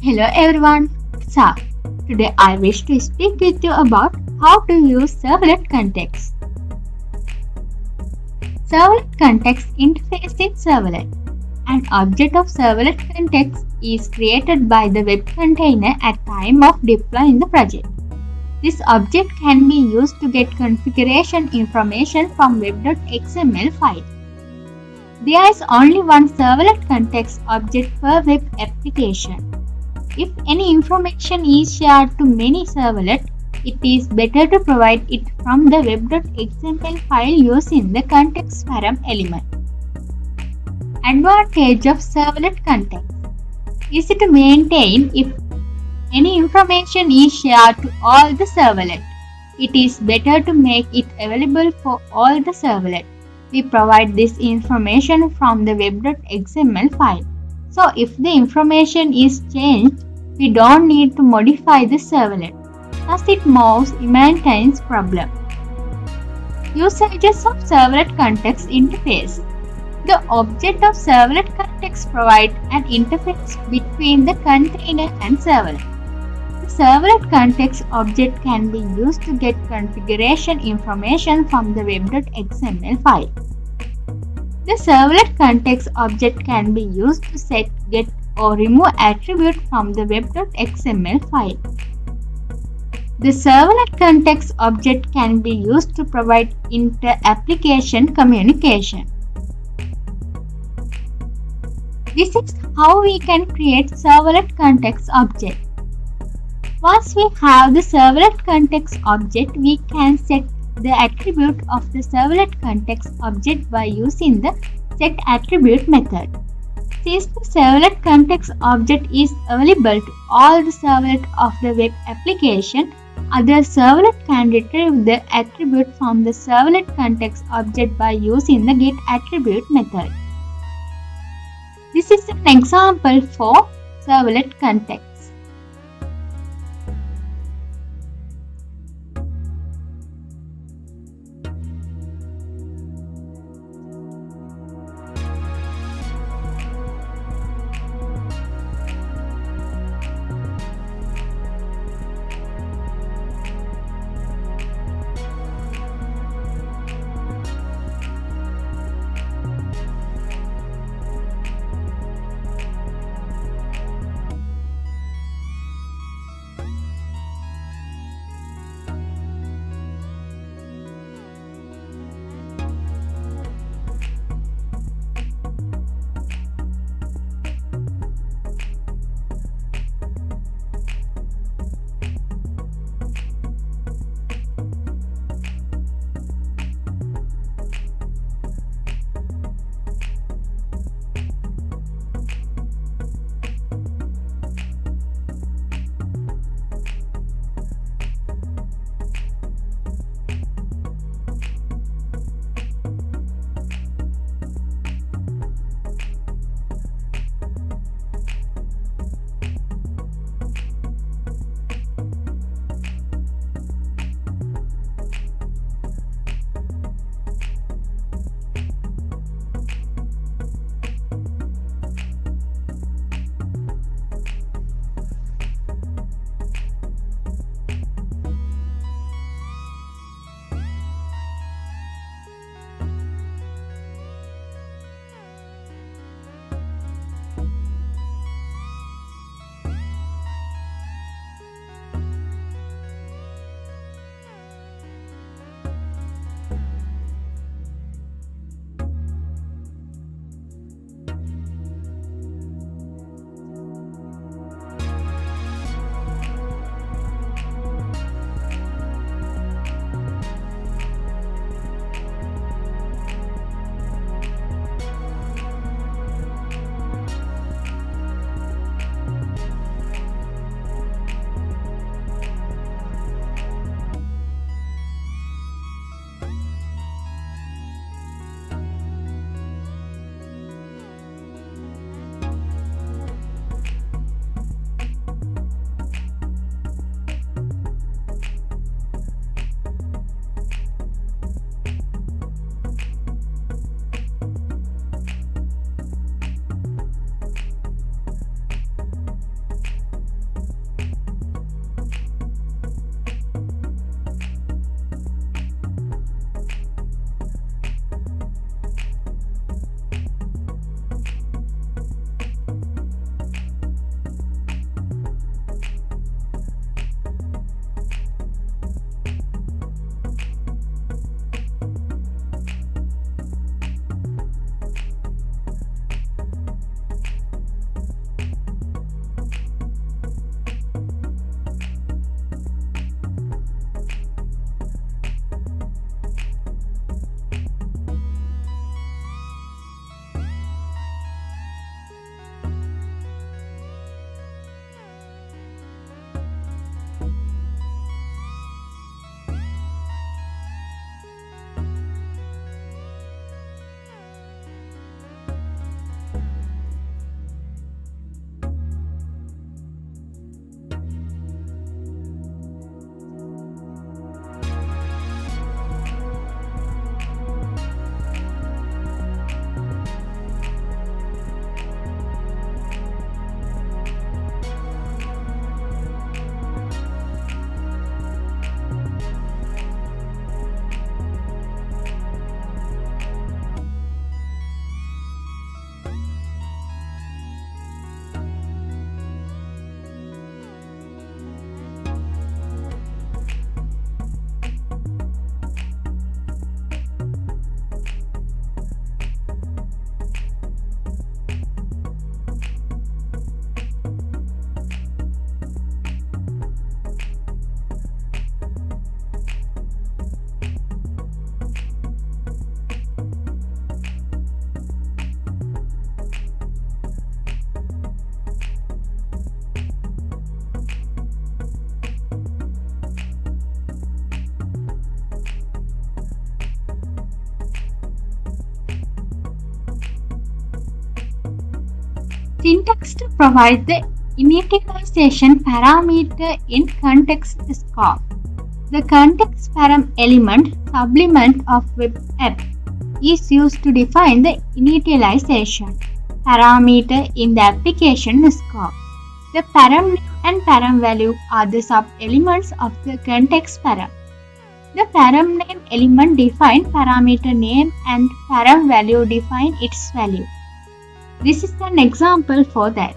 Hello everyone, so today I wish to speak with you about how to use Servlet Context. Servlet Context interface in Servlet. An object of Servlet Context is created by the web container at time of deploying the project. This object can be used to get configuration information from web.xml file. There is only one Servlet Context object per web application. If any information is shared to many servlets, it is better to provide it from the web.xml file using the context param element. Advantage of Servlet Context: easy to maintain if any information is shared to all the servlets. It is better to make it available for all the servlets. We provide this information from the web.xml file. So if the information is changed, we don't need to modify the servlet. Thus it maintains problem. Usages of Servlet Context interface. The object of Servlet Context provides an interface between the container and servlet. The Servlet Context object can be used to get configuration information from the web.xml file. The Servlet Context object can be used to set, get, or remove attribute from the web.xml file. The Servlet Context object can be used to provide inter-application communication. This is how we can create Servlet Context object. Once we have the Servlet Context object, we can set the attribute of the Servlet Context object by using the setAttribute method. Since the Servlet Context object is available to all the servlets of the web application, other servlet can retrieve the attribute from the Servlet Context object by using the getAttribute method. This is an example for Servlet Context. Syntax provides the initialization parameter in context scope. The context param element supplement of web app is used to define the initialization parameter in the application scope. The param name and param value are the sub-elements of the context param. The param name element defines parameter name and param value defines its value. This is an example for that.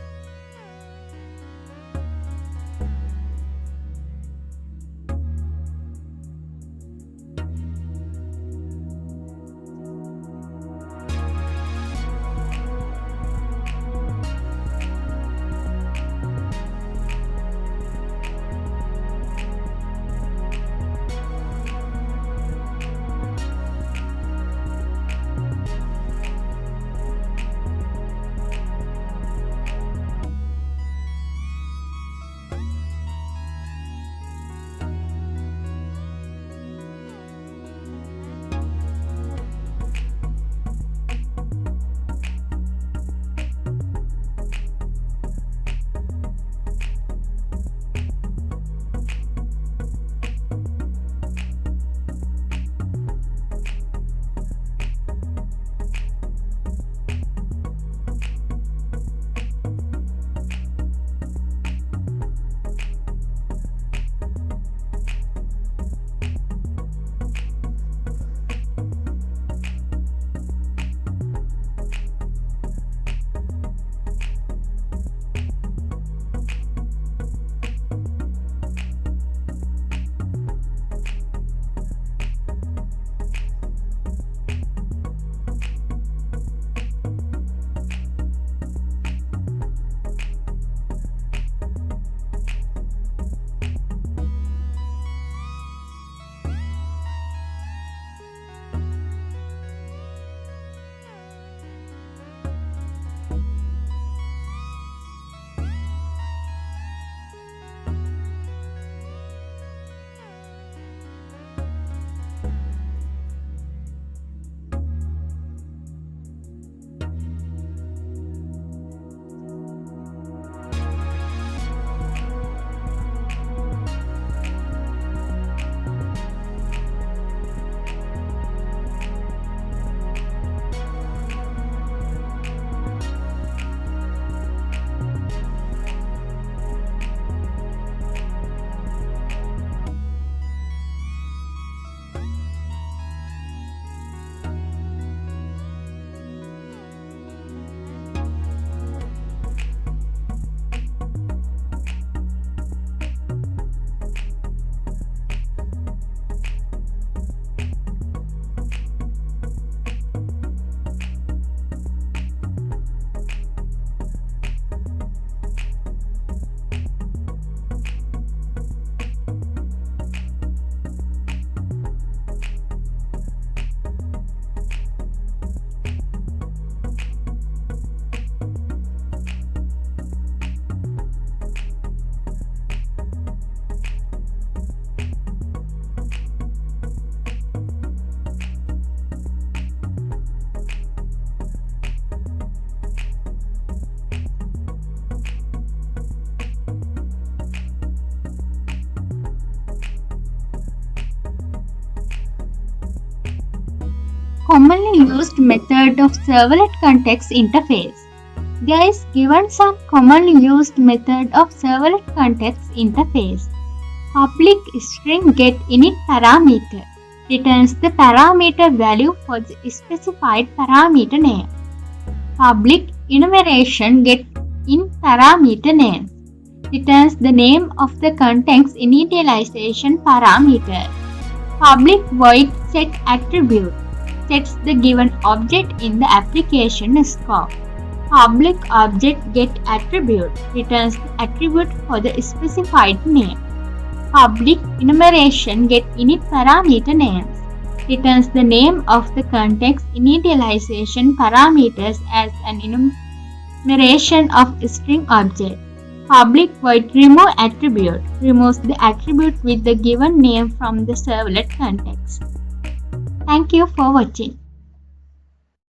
Commonly used method of servlet context interface. There is given some commonly used method of servlet context interface. Public string getInit parameter returns the parameter value for the specified parameter name. Public enumeration getInParameter name returns the name of the context initialization parameter. Public void setAttribute sets the given object in the application scope. Public object getAttribute returns the attribute for the specified name. Public enumeration getInitParameter names returns the name of the context initialization parameters as an enumeration of string object. Public void removeAttribute removes the attribute with the given name from the servlet context. Thank you for watching.